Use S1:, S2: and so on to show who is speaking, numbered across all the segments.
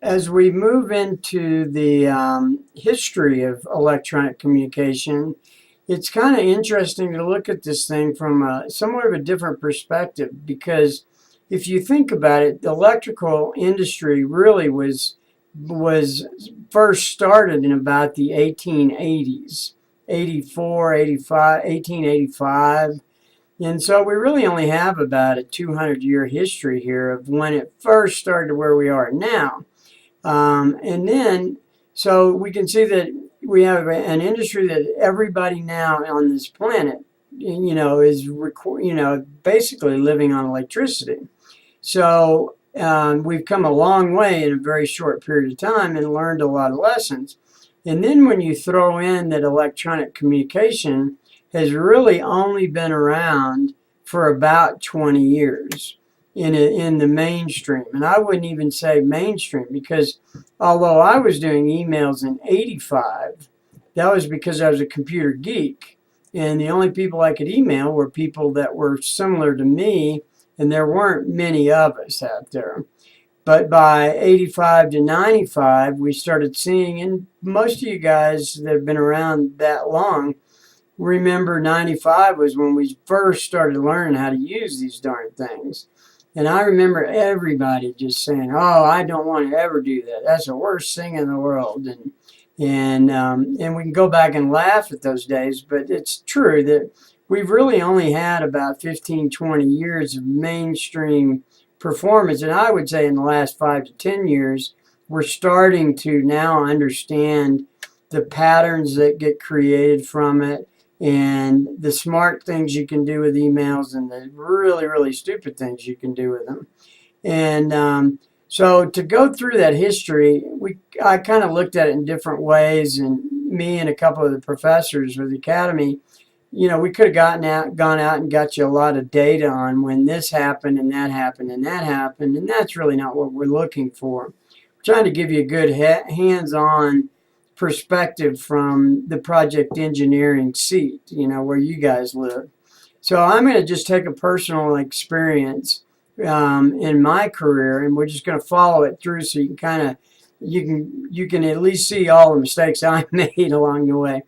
S1: As we move into the history of electronic communication, it's kind of interesting to look at this thing from somewhat of a different perspective because if you think about it, the electrical industry really was first started in about the 1880s, 84, 85, 1885. And so we really only have about a 200-year history here of when it first started to where we are now. And then, so we can see that we have an industry that everybody now on this planet, is basically living on electricity. So we've come a long way in a very short period of time and learned a lot of lessons. And then when you throw in that electronic communication has really only been around for about 20 years in the mainstream. And I wouldn't even say mainstream because although I was doing emails in 85, that was because I was a computer geek. And the only people I could email were people that were similar to me, and there weren't many of us out there. But by 85 to 95, we started seeing, and most of you guys that have been around that long remember 95 was when we first started learning how to use these darn things. And I remember everybody just saying, "Oh, I don't want to ever do that. That's the worst thing in the world." And we can go back and laugh at those days, but it's true that we've really only had about 15, 20 years of mainstream performance. And I would say in the last 5 to 10 years, we're starting to now understand the patterns that get created from it and the smart things you can do with emails and the really, really stupid things you can do with them. And so to go through that history, I kind of looked at it in different ways, and me and a couple of the professors with the academy, we could have gone out and got you a lot of data on when this happened and that happened and that happened, and that's really not what we're looking for. We're trying to give you a good hands-on perspective from the project engineering seat, where you guys live. So I'm going to just take a personal experience in my career, and we're just going to follow it through so you can kind of you can at least see all the mistakes I made along the way.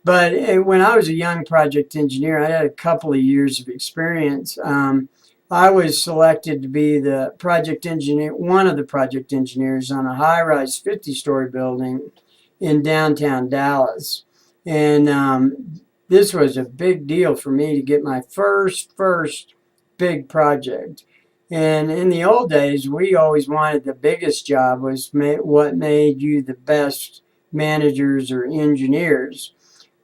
S1: But when I was a young project engineer, I had a couple of years of experience. I was selected to be the project engineer, one of the project engineers on a high-rise 50-story building in downtown Dallas. And this was a big deal for me to get my first big project. And in the old days, we always wanted the biggest job was what made you the best managers or engineers.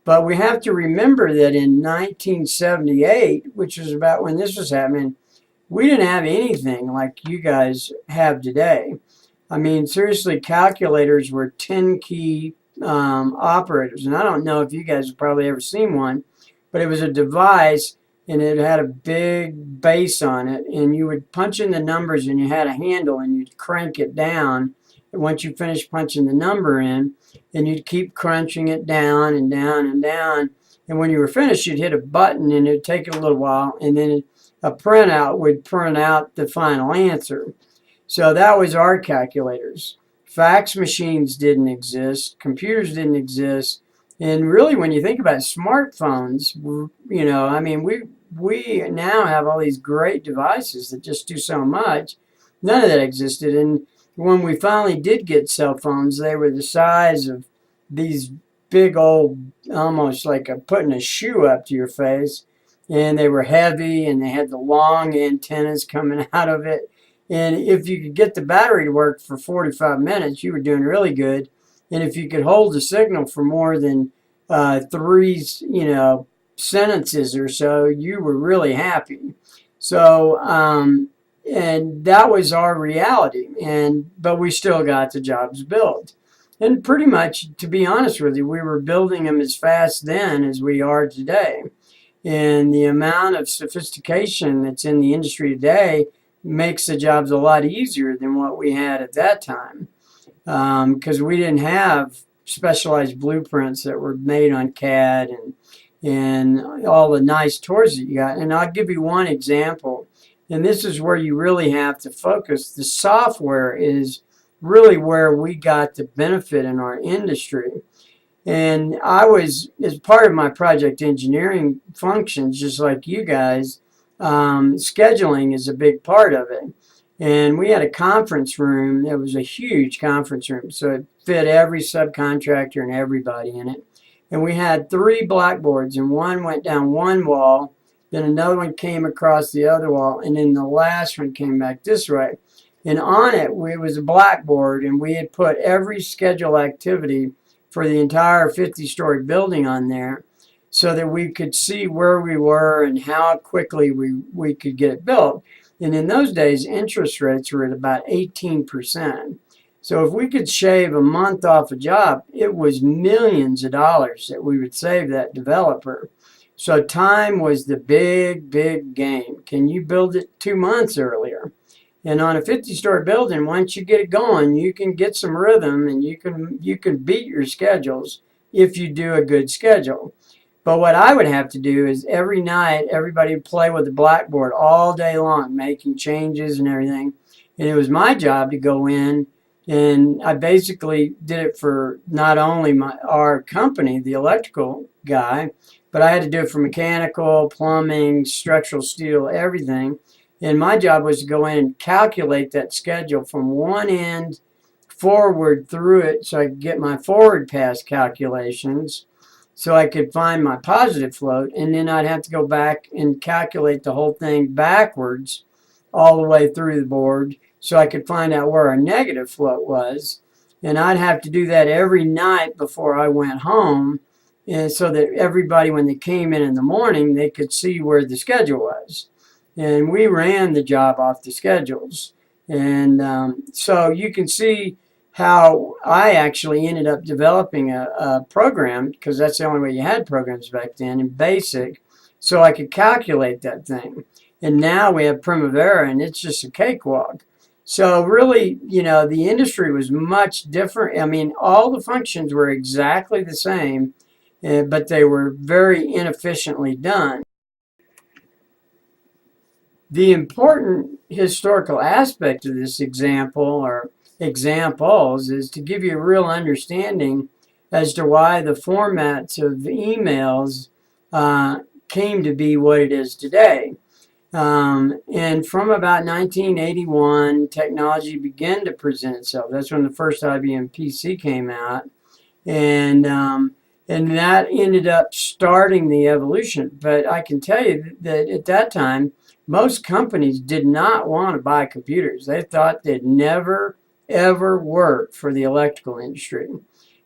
S1: But we have to remember that in 1978, which was about when this was happening, we didn't have anything like you guys have today. I mean, seriously, calculators were 10-key operators. And I don't know if you guys have probably ever seen one, but it was a device and it had a big base on it. And you would punch in the numbers and you had a handle and you'd crank it down. And once you finished punching the number in, then you'd keep crunching it down and down and down. And when you were finished, you'd hit a button and it'd take a little while. And then a printout would print out the final answer. So that was our calculators. Fax machines didn't exist. Computers didn't exist. And really, when you think about it, smartphones, we now have all these great devices that just do so much. None of that existed. And when we finally did get cell phones, they were the size of these big old, almost like putting a shoe up to your face. And they were heavy and they had the long antennas coming out of it. And if you could get the battery to work for 45 minutes, you were doing really good. And if you could hold the signal for more than three, sentences or so, you were really happy. So, and that was our reality. But we still got the jobs built. And pretty much, to be honest with you, we were building them as fast then as we are today. And the amount of sophistication that's in the industry today makes the jobs a lot easier than what we had at that time, because we didn't have specialized blueprints that were made on CAD and all the nice tours that you got. And I'll give you one example, and this is where you really have to focus. The software is really where we got the benefit in our industry. And I was, as part of my project engineering functions, just like you guys, scheduling is a big part of it. And we had a conference room. It was a huge conference room, so it fit every subcontractor and everybody in it. And we had 3 blackboards, and one went down one wall, then another one came across the other wall, and then the last one came back this way. And on it, was a blackboard, and we had put every schedule activity for the entire 50-story building on there so that we could see where we were and how quickly we could get it built. And in those days, interest rates were at about 18%. So if we could shave a month off a job, it was millions of dollars that we would save that developer. So time was the big, big game. Can you build it 2 months earlier? And on a 50-story building, once you get it going, you can get some rhythm and you can beat your schedules if you do a good schedule. But what I would have to do is every night, everybody would play with the blackboard all day long, making changes and everything. And it was my job to go in, and I basically did it for not only our company, the electrical guy, but I had to do it for mechanical, plumbing, structural steel, everything. And my job was to go in and calculate that schedule from one end forward through it so I could get my forward pass calculations so I could find my positive float. And then I'd have to go back and calculate the whole thing backwards all the way through the board so I could find out where our negative float was. And I'd have to do that every night before I went home, and so that everybody, when they came in the morning, they could see where the schedule was. And we ran the job off the schedules. And so you can see how I actually ended up developing a program, because that's the only way you had programs back then, in BASIC, so I could calculate that thing. And now we have Primavera, and it's just a cakewalk. So really, the industry was much different. I mean, all the functions were exactly the same, but they were very inefficiently done. The important historical aspect of this example, or examples, is to give you a real understanding as to why the formats of emails came to be what it is today. And from about 1981, technology began to present itself. That's when the first IBM PC came out. And that ended up starting the evolution. But I can tell you that at that time, most companies did not want to buy computers. They thought they'd never, ever work for the electrical industry.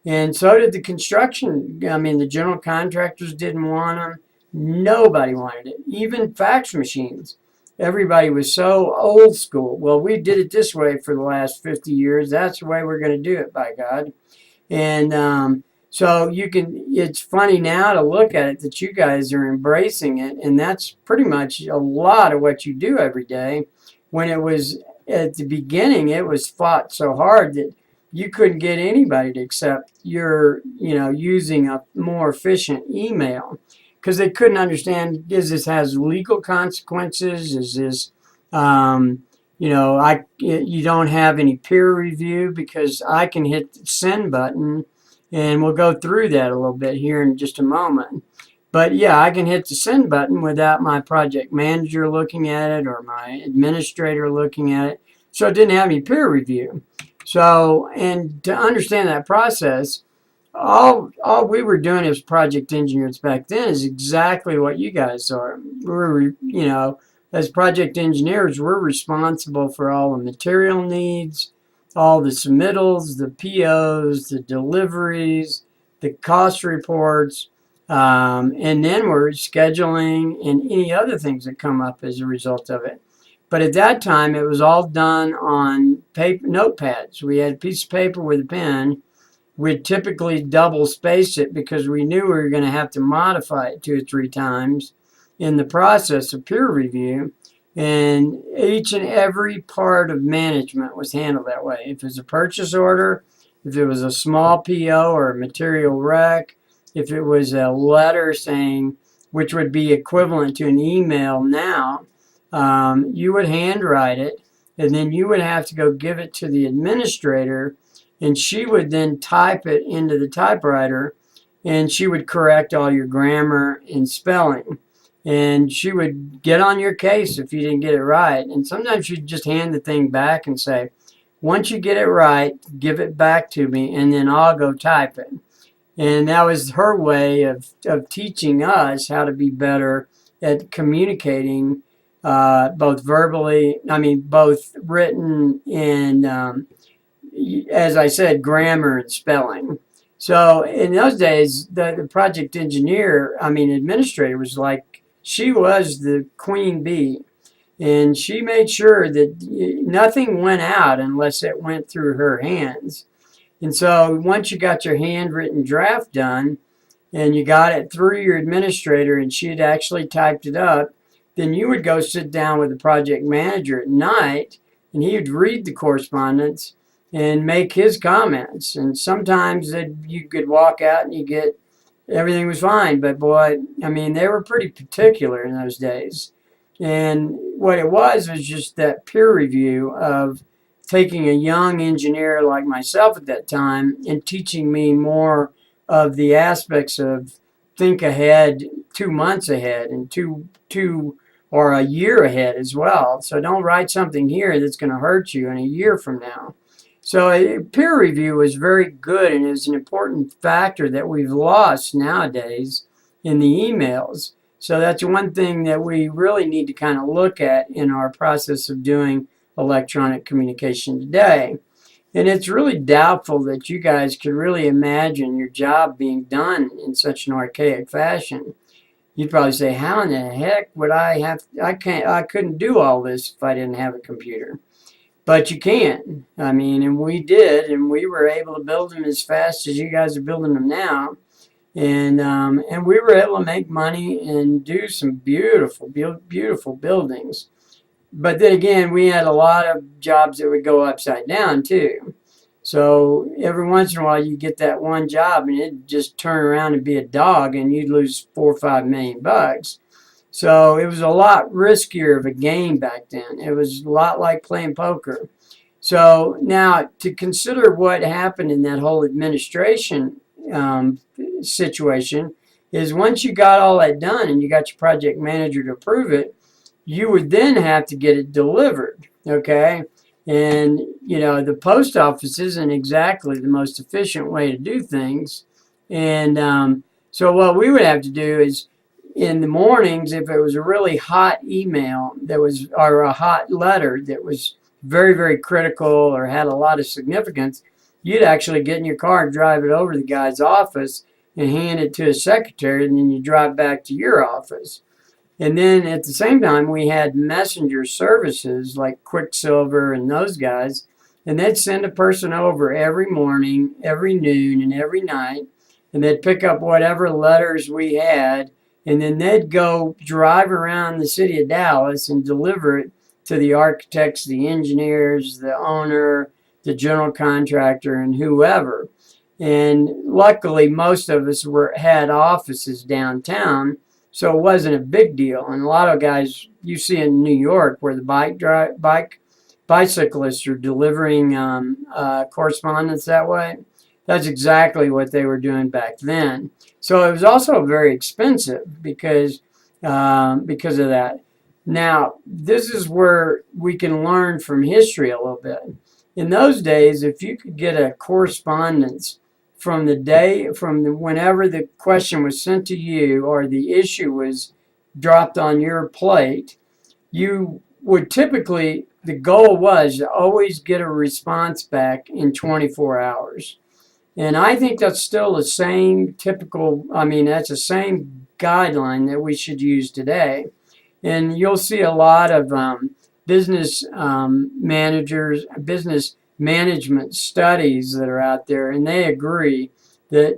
S1: And so did the construction. I mean, the general contractors didn't want them. Nobody wanted it. Even fax machines. Everybody was so old school. Well, we did it this way for the last 50 years. That's the way we're going to do it, by God. And so it's funny now to look at it that you guys are embracing it, and that's pretty much a lot of what you do every day. When it was at the beginning, it was fought so hard that you couldn't get anybody to accept your, using a more efficient email, because they couldn't understand, is this has legal consequences? Is this, you don't have any peer review, because I can hit the send button. And we'll go through that a little bit here in just a moment. But yeah, I can hit the send button without my project manager looking at it or my administrator looking at it. So it didn't have any peer review. So, and to understand that process, all we were doing as project engineers back then is exactly what you guys are. As project engineers, we're responsible for all the material needs, all the submittals, the POs, the deliveries, the cost reports, and then we're scheduling and any other things that come up as a result of it. But at that time, it was all done on paper, notepads. We had a piece of paper with a pen. We'd typically double space it because we knew we were going to have to modify it 2 or 3 times in the process of peer review. And each and every part of management was handled that way. If it was a purchase order, if it was a small PO or a material rec, if it was a letter saying, which would be equivalent to an email now, you would handwrite it, and then you would have to go give it to the administrator, and she would then type it into the typewriter, and she would correct all your grammar and spelling. And she would get on your case if you didn't get it right. And sometimes she'd just hand the thing back and say, once you get it right, give it back to me, and then I'll go type it. And that was her way of teaching us how to be better at communicating, both verbally, both written and, as I said, grammar and spelling. So in those days, the project engineer, administrator, was like, she was the queen bee. And she made sure that nothing went out unless it went through her hands. And so once you got your handwritten draft done and you got it through your administrator and she had actually typed it up, then you would go sit down with the project manager at night and he would read the correspondence and make his comments. And sometimes you could walk out and you get everything was fine. But boy, they were pretty particular in those days. And what it was just that peer review of taking a young engineer like myself at that time and teaching me more of the aspects of think ahead, 2 months ahead, and two or a year ahead as well. So don't write something here that's going to hurt you in a year from now. So peer review was very good, and is an important factor that we've lost nowadays in the emails. So that's one thing that we really need to kind of look at in our process of doing electronic communication today. And it's really doubtful that you guys could really imagine your job being done in such an archaic fashion. You'd probably say, how in the heck would I couldn't do all this if I didn't have a computer. But you can. And we did, and we were able to build them as fast as you guys are building them now. And we were able to make money and do some beautiful, beautiful buildings. But then again, we had a lot of jobs that would go upside down too. So every once in a while, you get that one job and it'd just turn around and be a dog, and you'd lose $4 or $5 million. So it was a lot riskier of a game back then. It was a lot like playing poker. So now to consider what happened in that whole administration situation is, once you got all that done and you got your project manager to approve it, you would then have to get it delivered, okay? And, the post office isn't exactly the most efficient way to do things. And so what we would have to do is, in the mornings, if it was a really hot email or a hot letter that was very, very critical or had a lot of significance, you'd actually get in your car and drive it over to the guy's office and hand it to his secretary, and then you drive back to your office. And then at the same time, we had messenger services like Quicksilver and those guys, and they'd send a person over every morning, every noon, and every night, and they'd pick up whatever letters we had, and then they'd go drive around the city of Dallas and deliver it to the architects, the engineers, the owner, the general contractor, and whoever. And luckily, most of us had offices downtown, so it wasn't a big deal. And a lot of guys you see in New York where the bicyclists are delivering correspondence that way, that's exactly what they were doing back then. So it was also very expensive because of that. Now, this is where we can learn from history a little bit. In those days, if you could get a correspondence from whenever the question was sent to you or the issue was dropped on your plate, you would typically, the goal was to always get a response back in 24 hours. And I think that's still the same that's the same guideline that we should use today. And you'll see a lot of business managers, business management studies that are out there, and they agree that,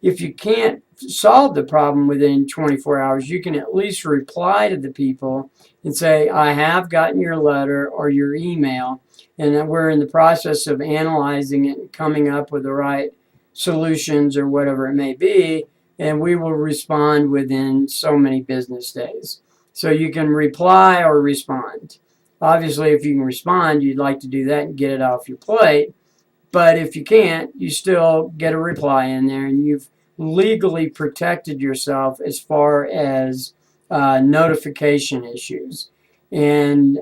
S1: if you can't solve the problem within 24 hours, you can at least reply to the people and say, I have gotten your letter or your email, and that we're in the process of analyzing it and coming up with the right solutions or whatever it may be, and we will respond within so many business days. So you can reply or respond. Obviously, if you can respond, you'd like to do that and get it off your plate. But if you can't, you still get a reply in there, and you've legally protected yourself as far as notification issues. And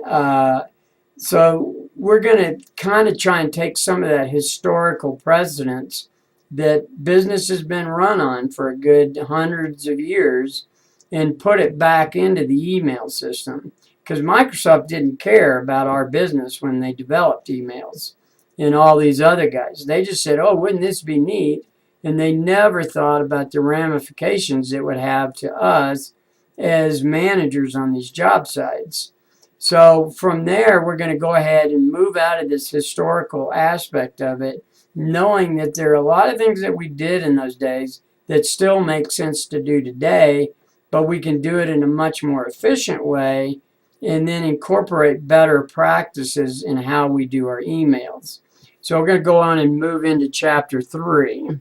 S1: so we're going to kind of try and take some of that historical precedence that business has been run on for a good hundreds of years and put it back into the email system. Because Microsoft didn't care about our business when they developed emails and all these other guys. They just said, oh, wouldn't this be neat? And they never thought about the ramifications it would have to us as managers on these job sites. So from there, we're going to go ahead and move out of this historical aspect of it, knowing that there are a lot of things that we did in those days that still make sense to do today, but we can do it in a much more efficient way and then incorporate better practices in how we do our emails. So we're going to go on and move into chapter 3.